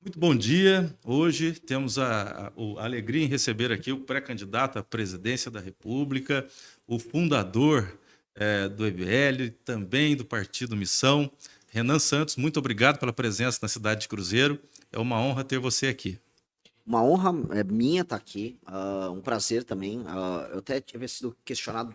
Muito bom dia. Hoje temos a alegria em receber aqui o pré-candidato à presidência da República, o fundador do EBL, também do Partido Missão, Renan Santos. Muito obrigado pela presença na cidade de Cruzeiro. É uma honra ter você aqui. Uma honra minha estar aqui, um prazer também. Eu até tive sido questionado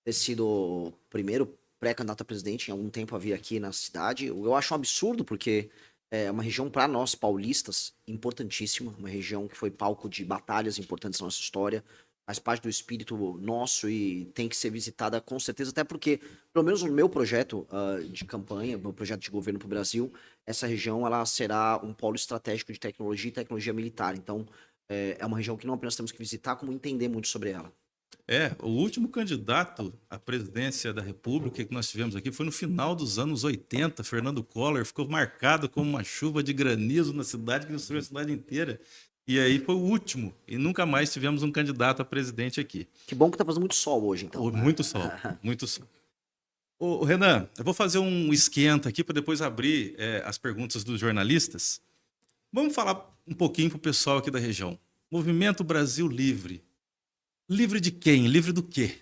ter sido o primeiro pré-candidato a presidente em algum tempo a vir aqui na cidade. Eu acho um absurdo, porque é uma região para nós paulistas importantíssima, uma região que foi palco de batalhas importantes na nossa história, faz parte do espírito nosso e tem que ser visitada com certeza, até porque, pelo menos no meu projeto de campanha, meu projeto de governo para o Brasil, essa região ela será um polo estratégico de tecnologia e tecnologia militar. Então, é uma região que não apenas temos que visitar, como entender muito sobre ela. O último candidato à presidência da República que nós tivemos aqui foi no final dos anos 80. Fernando Collor ficou marcado como uma chuva de granizo na cidade que destruiu a cidade inteira. E aí foi o último, e nunca mais tivemos um candidato a presidente aqui. Que bom que tá fazendo muito sol hoje, então. Muito sol, muito sol. Ô, Renan, eu vou fazer um esquenta aqui para depois abrir as perguntas dos jornalistas. Vamos falar um pouquinho para o pessoal aqui da região. Movimento Brasil Livre. Livre de quem? Livre do quê?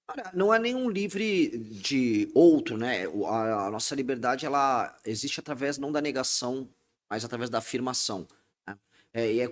Olha, não é nenhum livre de outro, né? A nossa liberdade, ela existe através não da negação, mas através da afirmação, né?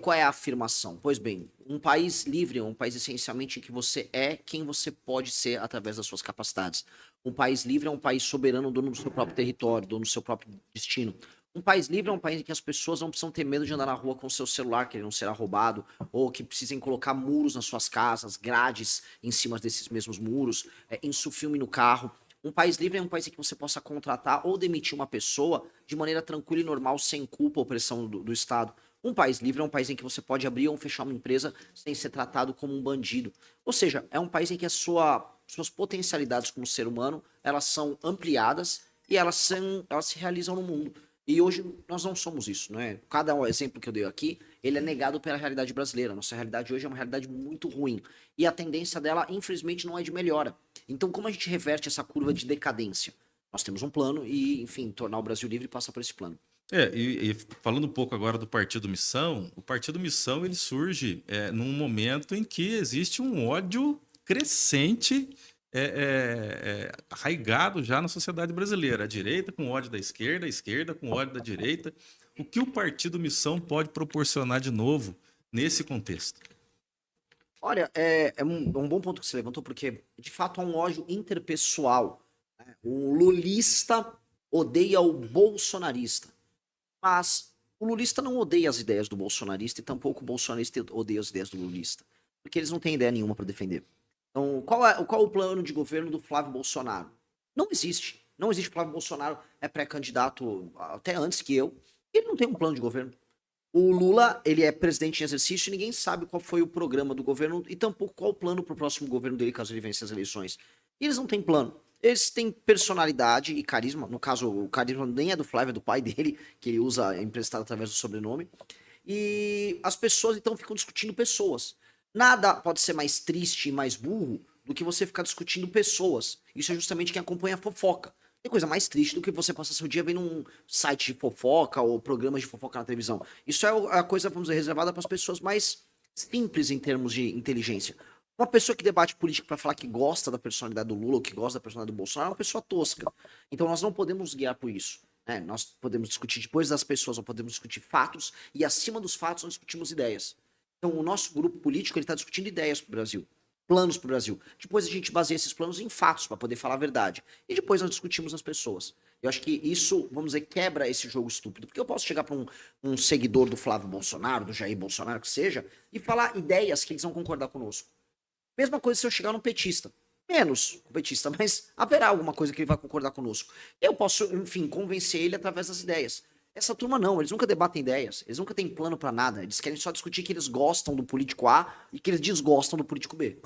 Qual é a afirmação? Pois bem, um país livre é um país essencialmente em que você é quem você pode ser através das suas capacidades. Um país livre é um país soberano, dono do seu próprio território, dono do seu próprio destino. Um país livre é um país em que as pessoas não precisam ter medo de andar na rua com o seu celular, que ele não será roubado, ou que precisem colocar muros nas suas casas, grades em cima desses mesmos muros, insufilme no carro. Um país livre é um país em que você possa contratar ou demitir uma pessoa de maneira tranquila e normal, sem culpa ou pressão do Estado. Um país livre é um país em que você pode abrir ou fechar uma empresa sem ser tratado como um bandido. Ou seja, é um país em que suas potencialidades como ser humano, elas são ampliadas e elas se realizam no mundo. E hoje nós não somos isso, né? Cada exemplo que eu dei aqui, ele é negado pela realidade brasileira. Nossa realidade hoje é uma realidade muito ruim. E a tendência dela, infelizmente, não é de melhora. Então, como a gente reverte essa curva de decadência? Nós temos um plano e, enfim, tornar o Brasil livre passa por esse plano. E falando um pouco agora do Partido Missão, o Partido Missão ele surge num momento em que existe um ódio crescente, arraigado já na sociedade brasileira. A direita com ódio da esquerda, a esquerda com ódio da direita. O que o Partido Missão pode proporcionar de novo nesse contexto? Olha, é um bom ponto que você levantou, porque de fato há um ódio interpessoal, né? O lulista odeia o bolsonarista. Mas o lulista não odeia as ideias do bolsonarista e tampouco o bolsonarista odeia as ideias do lulista. Porque eles não têm ideia nenhuma para defender. Então, qual é o plano de governo do Flávio Bolsonaro? Não existe. Não existe. Flávio Bolsonaro é pré-candidato até antes que eu. Ele não tem um plano de governo. O Lula, ele é presidente em exercício e ninguém sabe qual foi o programa do governo e tampouco qual o plano para o próximo governo dele caso ele vença as eleições. E eles não têm plano. Eles têm personalidade e carisma. No caso, o carisma nem é do Flávio, é do pai dele, que ele usa emprestado através do sobrenome. E as pessoas então ficam discutindo pessoas. Nada pode ser mais triste e mais burro do que você ficar discutindo pessoas. Isso é justamente quem acompanha a fofoca. Tem coisa mais triste do que você passar seu dia vendo um site de fofoca ou programas de fofoca na televisão. Isso é a coisa, vamos dizer, reservada para as pessoas mais simples em termos de inteligência. Uma pessoa que debate política para falar que gosta da personalidade do Lula ou que gosta da personalidade do Bolsonaro é uma pessoa tosca. Então nós não podemos guiar por isso, né? Nós podemos discutir depois das pessoas, nós podemos discutir fatos e acima dos fatos nós discutimos ideias. Então o nosso grupo político ele está discutindo ideias para o Brasil, planos para o Brasil. Depois a gente baseia esses planos em fatos para poder falar a verdade. E depois nós discutimos as pessoas. Eu acho que isso, vamos dizer, quebra esse jogo estúpido. Porque eu posso chegar para um seguidor do Flávio Bolsonaro, do Jair Bolsonaro, que seja, e falar ideias que eles vão concordar conosco. Mesma coisa se eu chegar num petista. Menos petista, mas haverá alguma coisa que ele vai concordar conosco. Eu posso, enfim, convencer ele através das ideias. Essa turma não, eles nunca debatem ideias, eles nunca têm plano pra nada. Eles querem só discutir que eles gostam do político A e que eles desgostam do político B.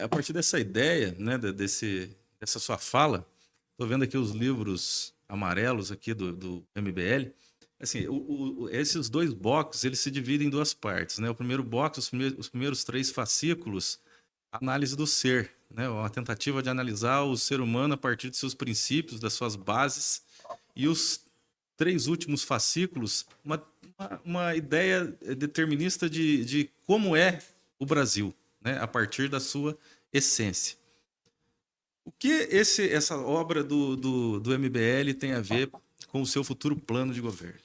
A partir dessa ideia, né, dessa sua fala, estou vendo aqui os livros amarelos aqui do MBL. Assim, esses dois boxes eles se dividem em duas partes, né? O primeiro box, os primeiros três fascículos, análise do ser, né? Uma tentativa de analisar o ser humano a partir de seus princípios, das suas bases, e os 3 últimos fascículos uma ideia determinista de como é o Brasil, né, a partir da sua essência. O que essa obra do MBL tem a ver com o seu futuro plano de governo?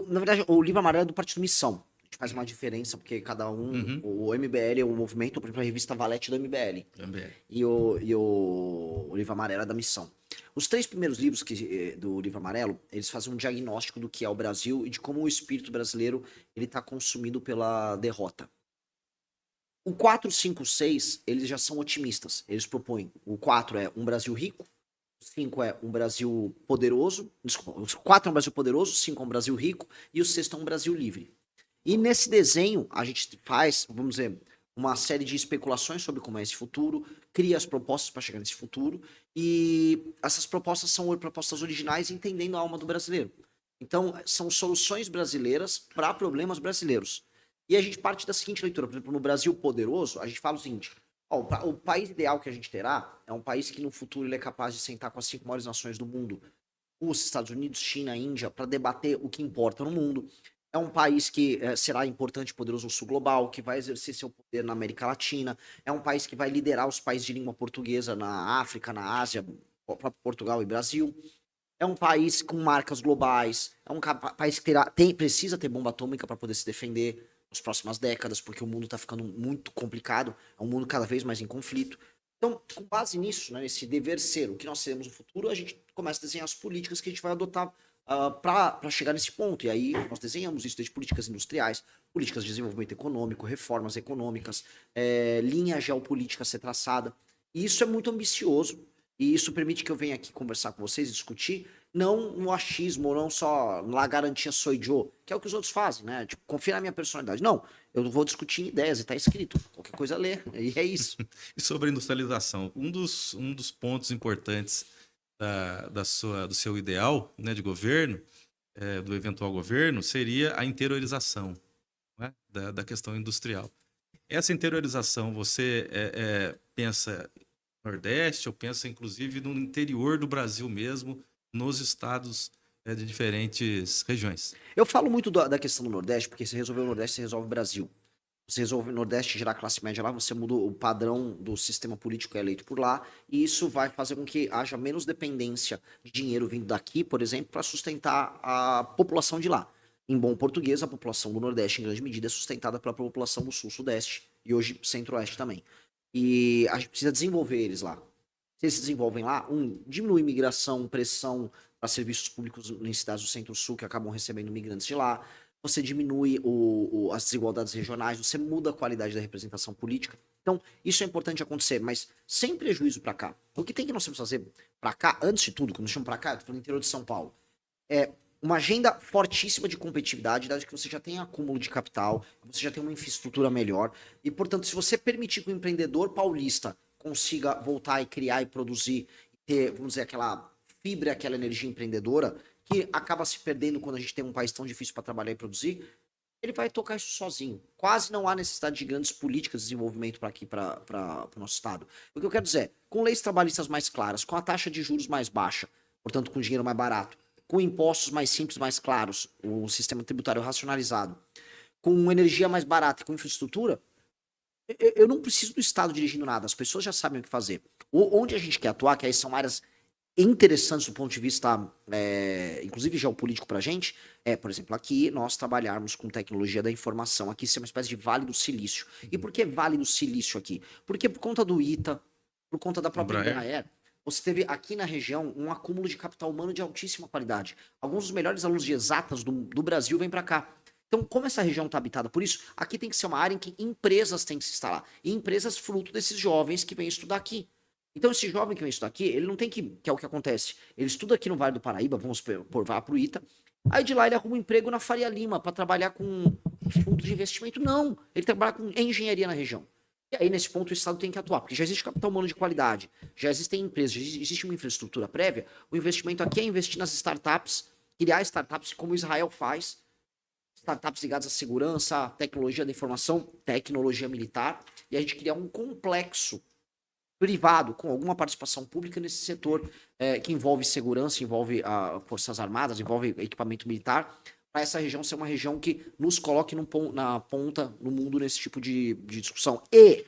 Na verdade, o livro amarelo é do Partido Missão. A gente faz uma diferença, porque cada um. Uhum. O MBL é o movimento, por exemplo, a revista Valete do MBL. MBL. E o livro amarelo é da Missão. Os 3 primeiros livros do livro amarelo, eles fazem um diagnóstico do que é o Brasil e de como o espírito brasileiro ele está consumido pela derrota. O 4, 5, 6, eles já são otimistas. Eles propõem. O 4 é um Brasil rico. O 5 é um Brasil poderoso. Desculpa, o 4 é um Brasil poderoso, o 5 é um Brasil rico e o 6 é um Brasil livre. E nesse desenho, a gente faz, vamos dizer, uma série de especulações sobre como é esse futuro, cria as propostas para chegar nesse futuro, e essas propostas são propostas originais entendendo a alma do brasileiro. Então, são soluções brasileiras para problemas brasileiros. E a gente parte da seguinte leitura, por exemplo, no Brasil poderoso, a gente fala o seguinte: ó, o país ideal que a gente terá é um país que no futuro ele é capaz de sentar com as 5 maiores nações do mundo, os Estados Unidos, China, Índia, para debater o que importa no mundo. É um país que será importante e poderoso no sul global, que vai exercer seu poder na América Latina. É um país que vai liderar os países de língua portuguesa na África, na Ásia, próprio Portugal e Brasil. É um país com marcas globais. É um país que precisa ter bomba atômica para poder se defender nas próximas décadas, porque o mundo está ficando muito complicado. É um mundo cada vez mais em conflito. Então, com base nisso, né, nesse dever ser, o que nós seremos no futuro, a gente começa a desenhar as políticas que a gente vai adotar para chegar nesse ponto. E aí nós desenhamos isso desde políticas industriais, políticas de desenvolvimento econômico, reformas econômicas, linha geopolítica a ser traçada. E isso é muito ambicioso. E isso permite que eu venha aqui conversar com vocês e discutir, não no achismo, não só na garantia sou Joe, que é o que os outros fazem, né? Tipo, confia na minha personalidade. Não, eu vou discutir em ideias e tá escrito. Qualquer coisa lê. E é isso. E sobre a industrialização, um dos pontos importantes do seu ideal, né, de governo, do eventual governo, seria a interiorização, né, da questão industrial. Essa interiorização, você pensa no Nordeste ou pensa inclusive no interior do Brasil mesmo, nos estados de diferentes regiões? Eu falo muito da questão do Nordeste, porque se resolver o Nordeste, você resolve o Brasil. Você resolve o Nordeste, gerar classe média lá, você muda o padrão do sistema político que é eleito por lá, e isso vai fazer com que haja menos dependência de dinheiro vindo daqui, por exemplo, para sustentar a população de lá. Em bom português, a população do Nordeste, em grande medida, é sustentada pela população do Sul, Sudeste e hoje Centro-Oeste também. E a gente precisa desenvolver eles lá. Se eles se desenvolvem lá, diminui imigração, pressão para serviços públicos em cidades do Centro-Sul que acabam recebendo migrantes de lá. Você diminui as desigualdades regionais, você muda a qualidade da representação política. Então, isso é importante acontecer, mas sem prejuízo para cá. O que tem que nós temos que fazer para cá, antes de tudo, quando nós chamamos para cá, eu tô falando interior de São Paulo, é uma agenda fortíssima de competitividade, dado que você já tem acúmulo de capital, você já tem uma infraestrutura melhor, e, portanto, se você permitir que o empreendedor paulista consiga voltar e criar e produzir, ter, vamos dizer, aquela fibra, aquela energia empreendedora, que acaba se perdendo quando a gente tem um país tão difícil para trabalhar e produzir, ele vai tocar isso sozinho. Quase não há necessidade de grandes políticas de desenvolvimento para aqui, para o nosso estado. O que eu quero dizer é, com leis trabalhistas mais claras, com a taxa de juros mais baixa, portanto com dinheiro mais barato, com impostos mais simples, mais claros, o sistema tributário racionalizado, com energia mais barata e com infraestrutura, eu não preciso do Estado dirigindo nada, as pessoas já sabem o que fazer. Onde a gente quer atuar, que aí são áreas interessantes do ponto de vista, inclusive geopolítico pra gente, por exemplo, aqui nós trabalharmos com tecnologia da informação, aqui isso é uma espécie de Vale do Silício. E por que Vale do Silício aqui? Porque por conta do ITA, por conta da própria Embraer, você teve aqui na região um acúmulo de capital humano de altíssima qualidade. Alguns dos melhores alunos de exatas do Brasil vêm para cá. Então, como essa região está habitada por isso, aqui tem que ser uma área em que empresas têm que se instalar. E empresas fruto desses jovens que vêm estudar aqui. Então, esse jovem que vem estudar aqui, ele não tem que é o que acontece. Ele estuda aqui no Vale do Paraíba, vamos por vá pro ITA. Aí de lá ele arruma um emprego na Faria Lima para trabalhar com fundo de investimento. Não, ele trabalha com engenharia na região. E aí, nesse ponto, o Estado tem que atuar, porque já existe capital humano de qualidade, já existem empresas, já existe uma infraestrutura prévia. O investimento aqui é investir nas startups, criar startups como Israel faz, startups ligadas à segurança, tecnologia da informação, tecnologia militar, e a gente criar um complexo privado, com alguma participação pública nesse setor que envolve segurança, envolve Forças Armadas, envolve equipamento militar, para essa região ser uma região que nos coloque na ponta no mundo nesse tipo de discussão. E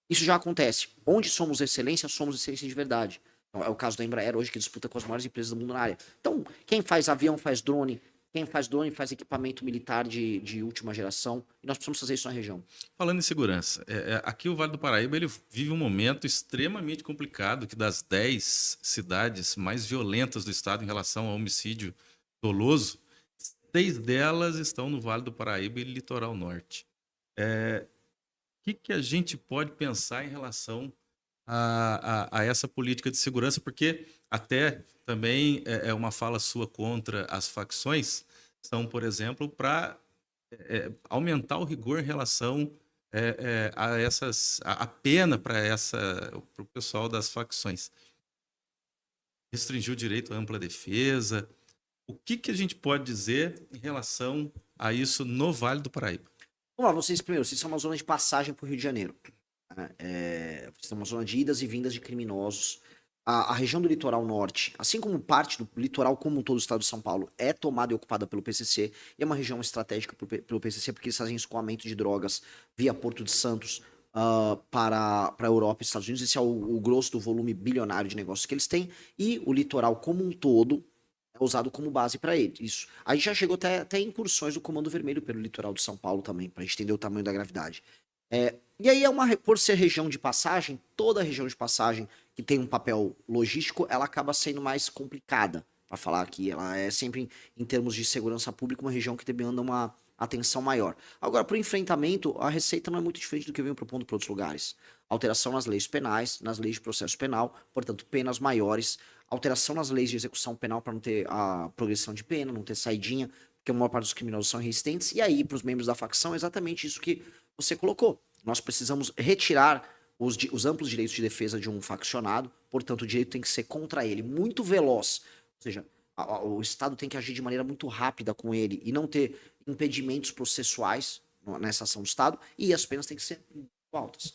isso já acontece. Onde somos excelência de verdade. Então, é o caso da Embraer hoje, que disputa com as maiores empresas do mundo na área. Então, quem faz avião faz drone, quem faz drone faz equipamento militar de última geração, e nós precisamos fazer isso na região. Falando em segurança, aqui o Vale do Paraíba ele vive um momento extremamente complicado, que das 10 cidades mais violentas do estado em relação ao homicídio doloso, 6 delas estão no Vale do Paraíba e Litoral Norte. O que a gente pode pensar em relação a essa política de segurança? Porque até também é uma fala sua contra as facções, são, por exemplo, para aumentar o rigor em relação a pena para o pessoal das facções. Restringir o direito à ampla defesa. O que a gente pode dizer em relação a isso no Vale do Paraíba? Vamos lá, vocês são uma zona de passagem para o Rio de Janeiro. Vocês são uma zona de idas e vindas de criminosos. A região do litoral norte, assim como parte do litoral como um todo do estado de São Paulo, é tomada e ocupada pelo PCC, e é uma região estratégica pelo PCC, porque eles fazem escoamento de drogas via Porto de Santos para a Europa e Estados Unidos. Esse é o grosso do volume bilionário de negócios que eles têm, e o litoral como um todo é usado como base para ele. Isso. A gente já chegou até incursões do Comando Vermelho pelo litoral de São Paulo também, para a gente entender o tamanho da gravidade. E aí, por ser região de passagem, toda região de passagem que tem um papel logístico, ela acaba sendo mais complicada, para falar aqui. Ela é sempre, em termos de segurança pública, uma região que demanda uma atenção maior. Agora, para o enfrentamento, a receita não é muito diferente do que eu venho propondo para outros lugares. Alteração nas leis penais, nas leis de processo penal, portanto, penas maiores. Alteração nas leis de execução penal para não ter a progressão de pena, não ter saidinha, porque a maior parte dos criminosos são resistentes. E aí, para os membros da facção, é exatamente isso que você colocou. Nós precisamos retirar os amplos direitos de defesa de um faccionado, portanto, o direito tem que ser contra ele, muito veloz. Ou seja, o Estado tem que agir de maneira muito rápida com ele e não ter impedimentos processuais nessa ação do Estado, e as penas têm que ser muito altas.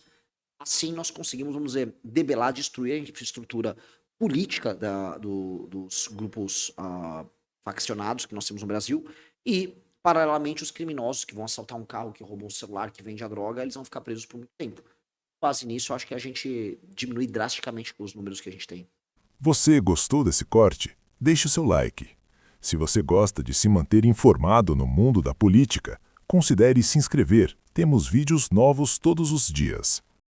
Assim, nós conseguimos, vamos dizer, debelar, destruir a infraestrutura política dos grupos faccionados que nós temos no Brasil, e paralelamente os criminosos que vão assaltar um carro, que roubam um celular, que vende a droga, eles vão ficar presos por muito tempo. Com base nisso, eu acho que a gente diminui drasticamente os números que a gente tem. Você gostou desse corte? Deixe o seu like. Se você gosta de se manter informado no mundo da política, considere se inscrever. Temos vídeos novos todos os dias.